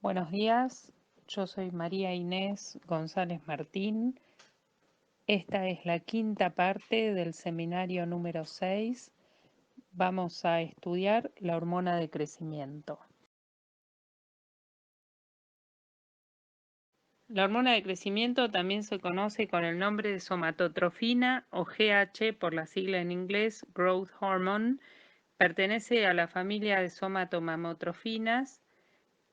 Buenos días, yo soy María Inés González Martín. Esta es la quinta parte del seminario número 6. Vamos a estudiar la hormona de crecimiento. La hormona de crecimiento también se conoce con el nombre de somatotrofina o GH por la sigla en inglés, Growth Hormone. Pertenece a la familia de somatomamotrofinas.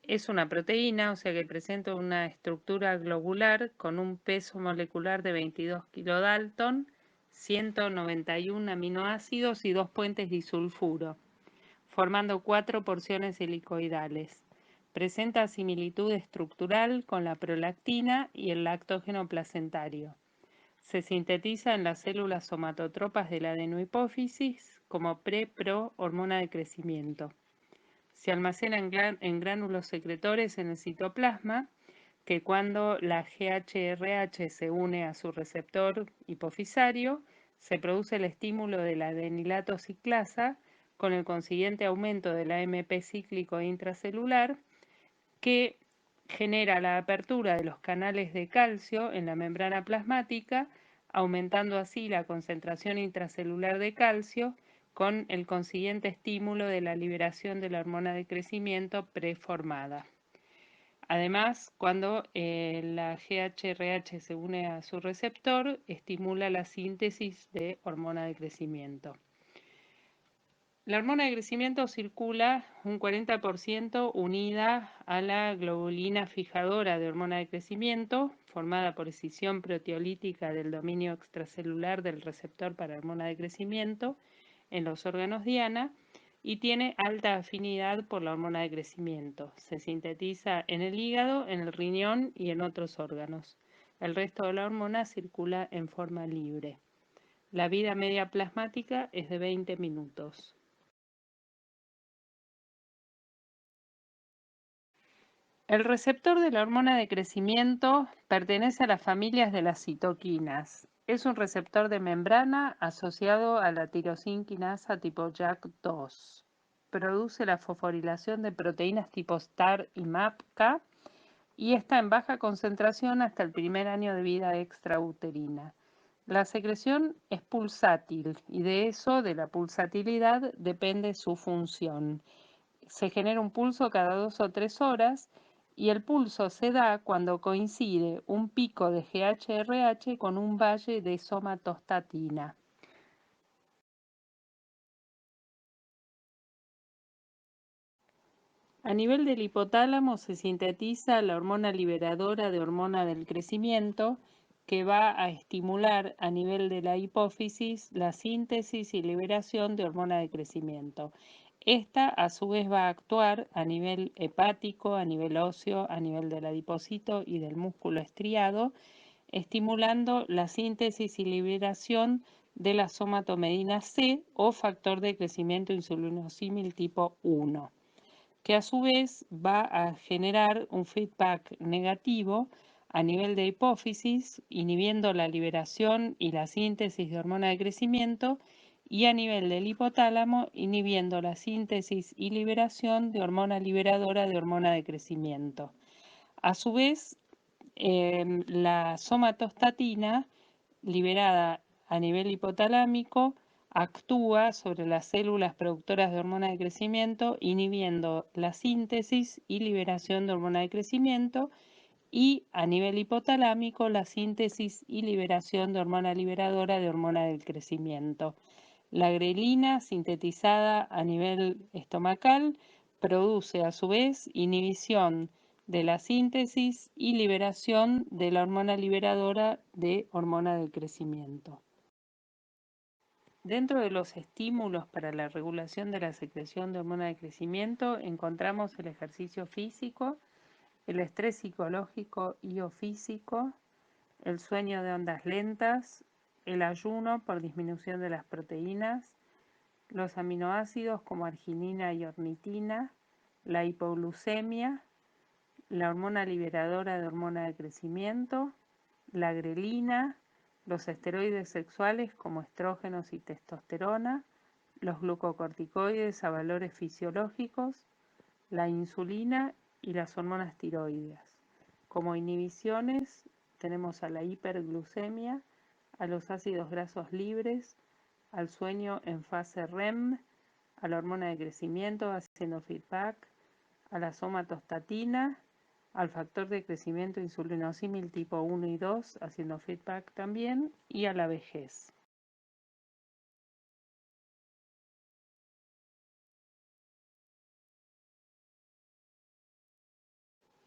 Es una proteína, o sea que presenta una estructura globular con un peso molecular de 22 kilodalton, 191 aminoácidos y 2 puentes disulfuro, formando 4 porciones helicoidales. Presenta similitud estructural con la prolactina y el lactógeno placentario. Se sintetiza en las células somatotropas de la adenohipófisis como pre-pro hormona de crecimiento. Se almacena en gránulos secretores en el citoplasma, que cuando la GHRH se une a su receptor hipofisario, se produce el estímulo de la adenilato ciclasa con el consiguiente aumento del AMP cíclico intracelular que genera la apertura de los canales de calcio en la membrana plasmática, aumentando así la concentración intracelular de calcio con el consiguiente estímulo de la liberación de la hormona de crecimiento preformada. Además, cuando la GHRH se une a su receptor, estimula la síntesis de hormona de crecimiento. La hormona de crecimiento circula un 40% unida a la globulina fijadora de hormona de crecimiento, formada por escisión proteolítica del dominio extracelular del receptor para hormona de crecimiento en los órganos diana, y tiene alta afinidad por la hormona de crecimiento. Se sintetiza en el hígado, en el riñón y en otros órganos. El resto de la hormona circula en forma libre. La vida media plasmática es de 20 minutos. El receptor de la hormona de crecimiento pertenece a las familias de las citoquinas. Es un receptor de membrana asociado a la tirosinquinasa tipo JAK2. Produce la fosforilación de proteínas tipo STAR y MAPK y está en baja concentración hasta el primer año de vida extrauterina. La secreción es pulsátil y de eso, de la pulsatilidad, depende su función. Se genera un pulso cada 2 o 3 horas y el pulso se da cuando coincide un pico de GHRH con un valle de somatostatina. A nivel del hipotálamo se sintetiza la hormona liberadora de hormona del crecimiento que va a estimular a nivel de la hipófisis la síntesis y liberación de hormona de crecimiento. Esta a su vez va a actuar a nivel hepático, a nivel óseo, a nivel del adipocito y del músculo estriado, estimulando la síntesis y liberación de la somatomedina C o factor de crecimiento insulinosímil tipo 1, que a su vez va a generar un feedback negativo a nivel de hipófisis, inhibiendo la liberación y la síntesis de hormona de crecimiento, y a nivel del hipotálamo, inhibiendo la síntesis y liberación de hormona liberadora de hormona de crecimiento. A su vez, la somatostatina liberada a nivel hipotalámico actúa sobre las células productoras de hormona de crecimiento, inhibiendo la síntesis y liberación de hormona de crecimiento, y a nivel hipotalámico la síntesis y liberación de hormona liberadora de hormona del crecimiento. La grelina, sintetizada a nivel estomacal, produce a su vez inhibición de la síntesis y liberación de la hormona liberadora de hormona del crecimiento. Dentro de los estímulos para la regulación de la secreción de hormona de crecimiento encontramos el ejercicio físico, el estrés psicológico y o físico, el sueño de ondas lentas, el ayuno por disminución de las proteínas, los aminoácidos como arginina y ornitina, la hipoglucemia, la hormona liberadora de hormona de crecimiento, la grelina, los esteroides sexuales como estrógenos y testosterona, los glucocorticoides a valores fisiológicos, la insulina y las hormonas tiroideas. Como inhibiciones tenemos a la hiperglucemia, a los ácidos grasos libres, al sueño en fase REM, a la hormona de crecimiento haciendo feedback, a la somatostatina, al factor de crecimiento insulinosímil tipo 1 y 2 haciendo feedback también, y a la vejez.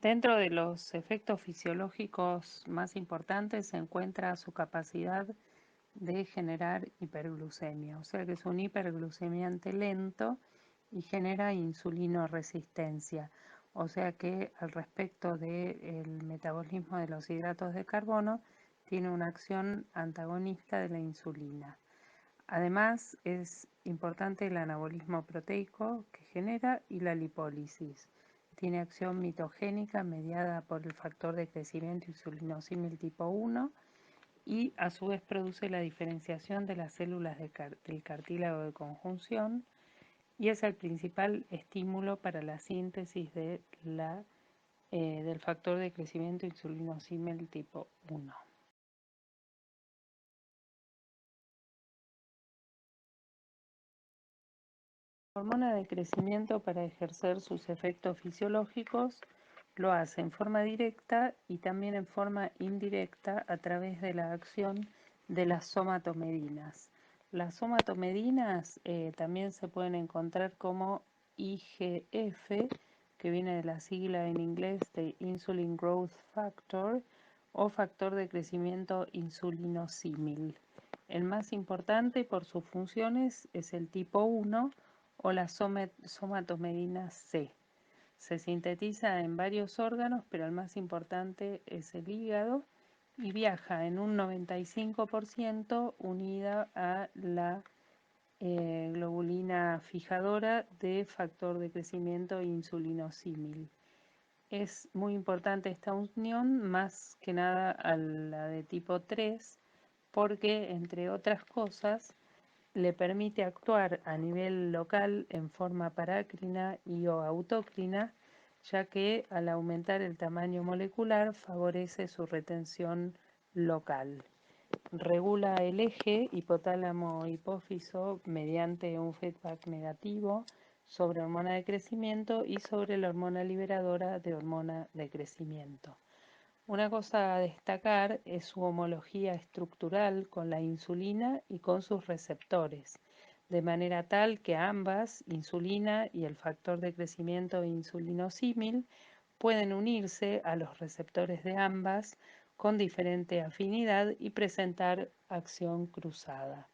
Dentro de los efectos fisiológicos más importantes se encuentra su capacidad de generar hiperglucemia, o sea que es un hiperglucemiante lento y genera insulinoresistencia, o sea que al respecto del metabolismo de los hidratos de carbono tiene una acción antagonista de la insulina. Además es importante el anabolismo proteico que genera y la lipólisis. Tiene acción mitogénica mediada por el factor de crecimiento insulinosímil tipo 1 y a su vez produce la diferenciación de las células del cartílago de conjunción y es el principal estímulo para la síntesis del factor de crecimiento insulinosímil tipo 1. La hormona de crecimiento, para ejercer sus efectos fisiológicos, lo hace en forma directa y también en forma indirecta a través de la acción de las somatomedinas. Las somatomedinas también se pueden encontrar como IGF, que viene de la sigla en inglés de Insulin Growth Factor o factor de crecimiento insulinosímil. El más importante por sus funciones es el tipo 1 o la somatomedina C. Se sintetiza en varios órganos, pero el más importante es el hígado y viaja en un 95% unida a la globulina fijadora de factor de crecimiento insulinosímil. Es muy importante esta unión, más que nada a la de tipo 3, porque, entre otras cosas, le permite actuar a nivel local en forma parácrina y o autócrina, ya que al aumentar el tamaño molecular favorece su retención local. Regula el eje hipotálamo-hipófiso mediante un feedback negativo sobre hormona de crecimiento y sobre la hormona liberadora de hormona de crecimiento. Una cosa a destacar es su homología estructural con la insulina y con sus receptores, de manera tal que ambas, insulina y el factor de crecimiento insulinosímil, pueden unirse a los receptores de ambas con diferente afinidad y presentar acción cruzada.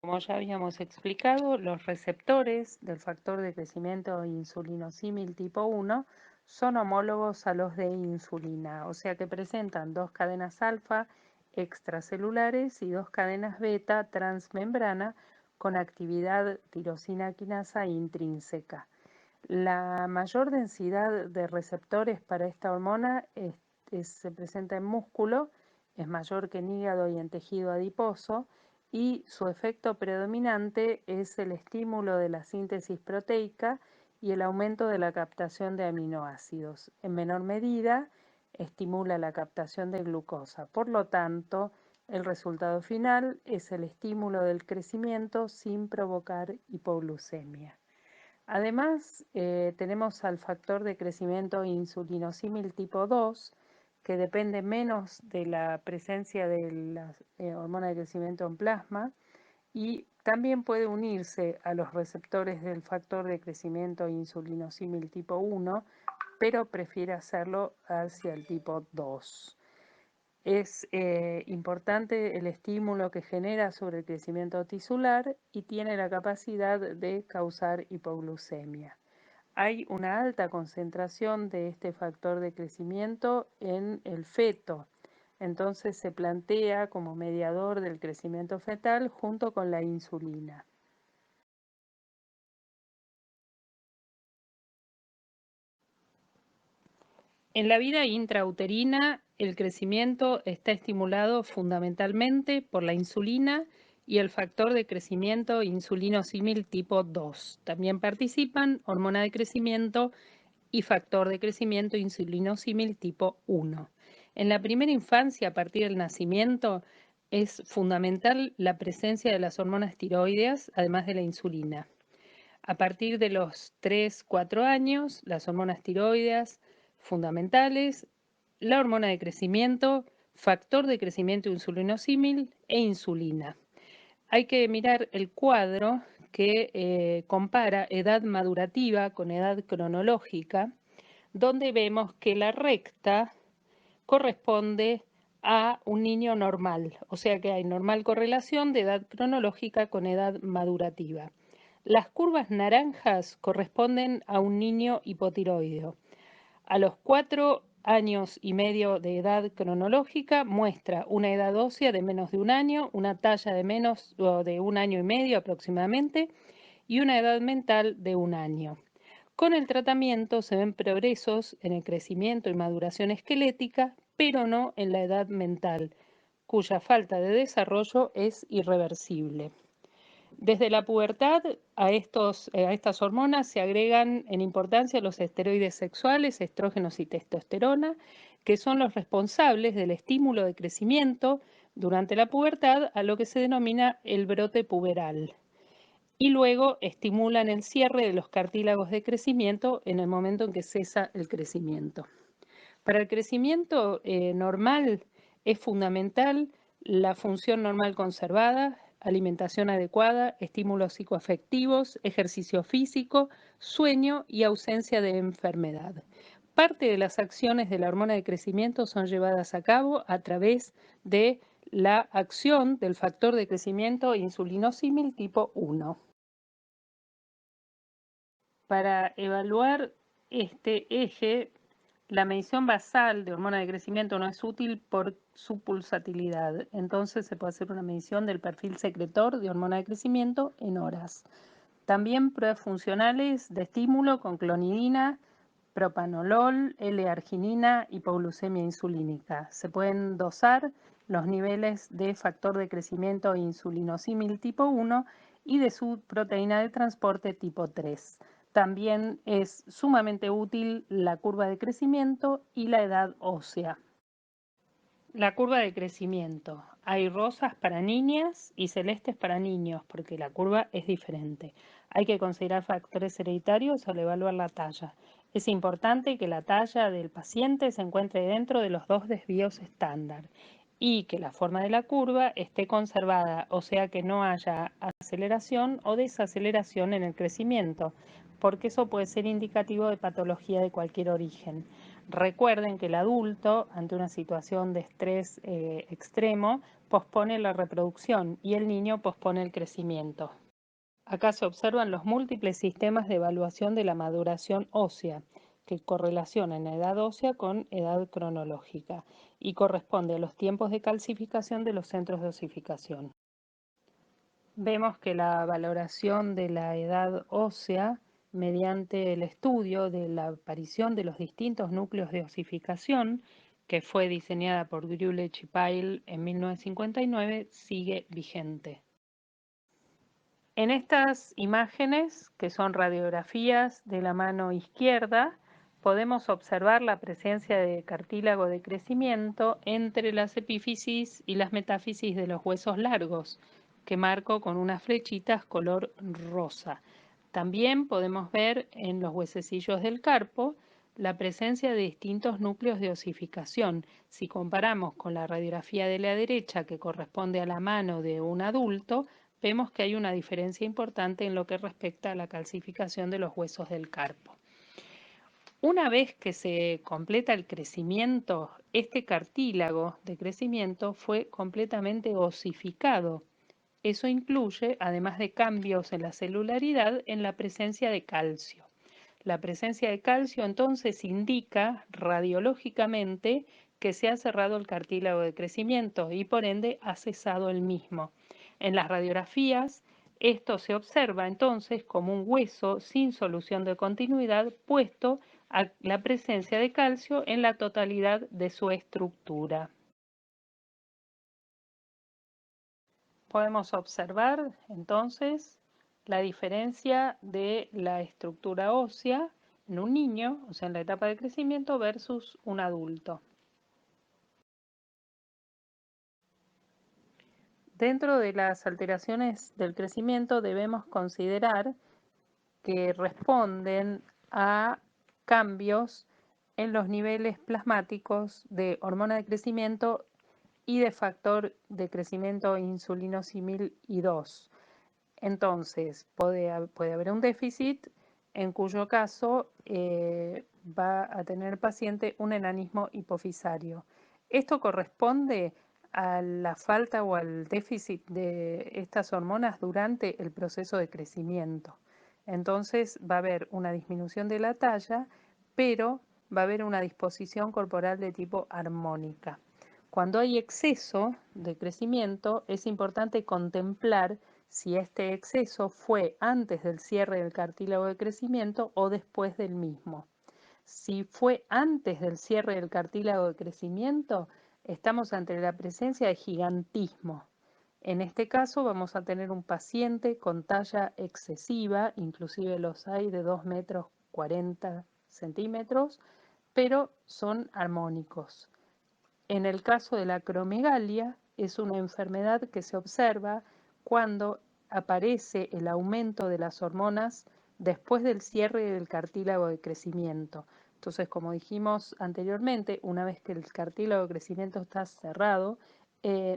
Como ya habíamos explicado, los receptores del factor de crecimiento insulinosímil tipo 1 son homólogos a los de insulina, o sea que presentan dos cadenas alfa extracelulares y dos cadenas beta transmembrana con actividad tirosina quinasa intrínseca. La mayor densidad de receptores para esta hormona se presenta en músculo, es mayor que en hígado y en tejido adiposo, y su efecto predominante es el estímulo de la síntesis proteica y el aumento de la captación de aminoácidos. En menor medida, estimula la captación de glucosa. Por lo tanto, el resultado final es el estímulo del crecimiento sin provocar hipoglucemia. Además, tenemos al factor de crecimiento insulinosímil tipo 2, que depende menos de la presencia de la hormona de crecimiento en plasma y también puede unirse a los receptores del factor de crecimiento insulinosímil tipo 1, pero prefiere hacerlo hacia el tipo 2. Es importante el estímulo que genera sobre el crecimiento tisular y tiene la capacidad de causar hipoglucemia. Hay una alta concentración de este factor de crecimiento en el feto, entonces se plantea como mediador del crecimiento fetal junto con la insulina. En la vida intrauterina, el crecimiento está estimulado fundamentalmente por la insulina y el factor de crecimiento insulinosímil tipo 2. También participan hormona de crecimiento y factor de crecimiento insulinosímil tipo 1. En la primera infancia, a partir del nacimiento, es fundamental la presencia de las hormonas tiroideas, además de la insulina. A partir de los 3, 4 años, las hormonas tiroideas fundamentales, la hormona de crecimiento, factor de crecimiento insulinosímil e insulina. Hay que mirar el cuadro que compara edad madurativa con edad cronológica, donde vemos que la recta corresponde a un niño normal, o sea que hay normal correlación de edad cronológica con edad madurativa. Las curvas naranjas corresponden a un niño hipotiroideo. A los 4 años y medio de edad cronológica muestra una edad ósea de menos de un año, una talla de menos de un año y medio aproximadamente y una edad mental de un año. Con el tratamiento se ven progresos en el crecimiento y maduración esquelética, pero no en la edad mental, cuya falta de desarrollo es irreversible. Desde la pubertad a estas hormonas se agregan en importancia los esteroides sexuales, estrógenos y testosterona, que son los responsables del estímulo de crecimiento durante la pubertad a lo que se denomina el brote puberal. Y luego estimulan el cierre de los cartílagos de crecimiento en el momento en que cesa el crecimiento. Para el crecimiento normal es fundamental la función normal conservada, alimentación adecuada, estímulos psicoafectivos, ejercicio físico, sueño y ausencia de enfermedad. Parte de las acciones de la hormona de crecimiento son llevadas a cabo a través de la acción del factor de crecimiento insulinosímil tipo 1. Para evaluar este eje, la medición basal de hormona de crecimiento no es útil por su pulsatilidad. Entonces se puede hacer una medición del perfil secretor de hormona de crecimiento en horas. También pruebas funcionales de estímulo con clonidina, propanolol, L-arginina, hipoglucemia insulínica. Se pueden dosar los niveles de factor de crecimiento insulinosímil tipo 1 y de su proteína de transporte tipo 3. También es sumamente útil la curva de crecimiento y la edad ósea. La curva de crecimiento. Hay rosas para niñas y celestes para niños, porque la curva es diferente. Hay que considerar factores hereditarios al evaluar la talla. Es importante que la talla del paciente se encuentre dentro de los 2 desvíos estándar y que la forma de la curva esté conservada, o sea que no haya aceleración o desaceleración en el crecimiento, porque eso puede ser indicativo de patología de cualquier origen. Recuerden que el adulto, ante una situación de estrés extremo, pospone la reproducción y el niño pospone el crecimiento. Acá se observan los múltiples sistemas de evaluación de la maduración ósea, que correlacionan edad ósea con edad cronológica y corresponde a los tiempos de calcificación de los centros de osificación. Vemos que la valoración de la edad ósea mediante el estudio de la aparición de los distintos núcleos de osificación, que fue diseñada por Grulich y Pyle en 1959, sigue vigente. En estas imágenes, que son radiografías de la mano izquierda, podemos observar la presencia de cartílago de crecimiento entre las epífisis y las metáfisis de los huesos largos, que marco con unas flechitas color rosa. También podemos ver en los huesecillos del carpo la presencia de distintos núcleos de osificación. Si comparamos con la radiografía de la derecha, que corresponde a la mano de un adulto, vemos que hay una diferencia importante en lo que respecta a la calcificación de los huesos del carpo. Una vez que se completa el crecimiento, este cartílago de crecimiento fue completamente osificado. Eso incluye, además de cambios en la celularidad, en la presencia de calcio. La presencia de calcio entonces indica radiológicamente que se ha cerrado el cartílago de crecimiento y por ende ha cesado el mismo. En las radiografías, esto se observa entonces como un hueso sin solución de continuidad puesto a la presencia de calcio en la totalidad de su estructura. Podemos observar entonces la diferencia de la estructura ósea en un niño, o sea, en la etapa de crecimiento, versus un adulto. Dentro de las alteraciones del crecimiento debemos considerar que responden a cambios en los niveles plasmáticos de hormona de crecimiento y de factor de crecimiento insulinosimil I2. Entonces, puede haber un déficit en cuyo caso va a tener el paciente un enanismo hipofisario. Esto corresponde a la falta o al déficit de estas hormonas durante el proceso de crecimiento. Entonces va a haber una disminución de la talla, pero va a haber una disposición corporal de tipo armónica. Cuando hay exceso de crecimiento, es importante contemplar si este exceso fue antes del cierre del cartílago de crecimiento o después del mismo. Si fue antes del cierre del cartílago de crecimiento, estamos ante la presencia de gigantismo. En este caso vamos a tener un paciente con talla excesiva, inclusive los hay de 2 metros 40 centímetros, pero son armónicos. En el caso de la acromegalia, es una enfermedad que se observa cuando aparece el aumento de las hormonas después del cierre del cartílago de crecimiento. Entonces, como dijimos anteriormente, una vez que el cartílago de crecimiento está cerrado,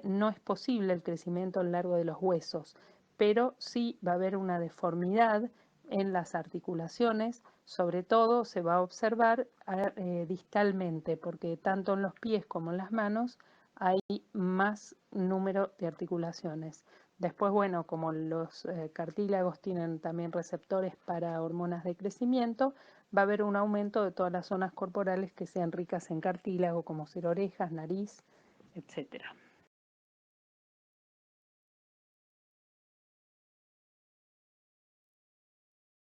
no es posible el crecimiento a lo largo de los huesos, pero sí va a haber una deformidad en las articulaciones, sobre todo se va a observar distalmente, porque tanto en los pies como en las manos hay más número de articulaciones. Después, bueno, como los cartílagos tienen también receptores para hormonas de crecimiento, va a haber un aumento de todas las zonas corporales que sean ricas en cartílago, como ser orejas, nariz, etcétera.